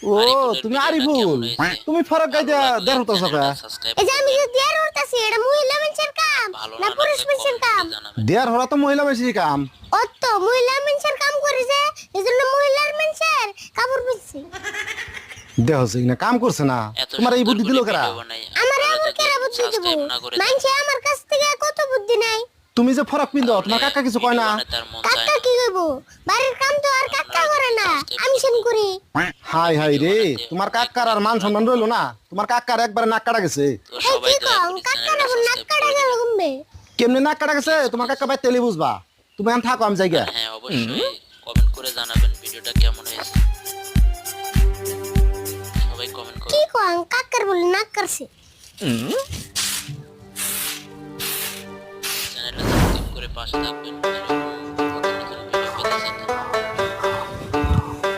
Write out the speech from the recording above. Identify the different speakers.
Speaker 1: ও তুমি আরিফুল, তুমি ফরক গাই দিয়া দেড় হতো সকা।
Speaker 2: এই যে আমি যে দেয়ার হইতাছি এটা মহিলা মানুষের কাম না পুরুষ মানুষের কাম?
Speaker 1: দেয়ার হরা তো মহিলা বেশি কাম।
Speaker 2: অত মহিলা মানুষের কাম করে যে এজন্য মহিলার মানুষের কাপড় পিনছি।
Speaker 1: দেহ হচ্ছে না কাম করছে না, তোমার এই বুদ্ধি দিল কেরা?
Speaker 2: আমার আবার কেরা বুদ্ধি দেব? মানুষে আমার কাছ থেকে কত বুদ্ধি নাই।
Speaker 1: তুমি যে ফরক পিন্দো তোমার কাকা কিছু কয় না?
Speaker 2: কাকা কি কইব? বাড়ির কাম তো আর কাকা করে না, আমি সেন করি।
Speaker 1: হাই হাই রে, তোমার কাকার আর মান সম্মান রইলো না, তোমার কাকার একবারে নাক কাটা গেছে।
Speaker 2: এই কি কও কাকা না নাক কাটা গেল কমবে?
Speaker 1: কেমনে নাক কাটা গেছে তোমার কাকা ভাই তেলি বুঝবা, তুমি এখন থাকো আমি জায়গা।
Speaker 3: হ্যাঁ অবশ্যই কমেন্ট করে জানাবেন ভিডিওটা কেমন হয়েছে, সবাই কমেন্ট
Speaker 2: কি
Speaker 3: করুন।
Speaker 2: কও কাকার বলে নাক কাটছে?
Speaker 3: চ্যানেলটা সাবস্ক্রাইব করে পাশে থাকবেন।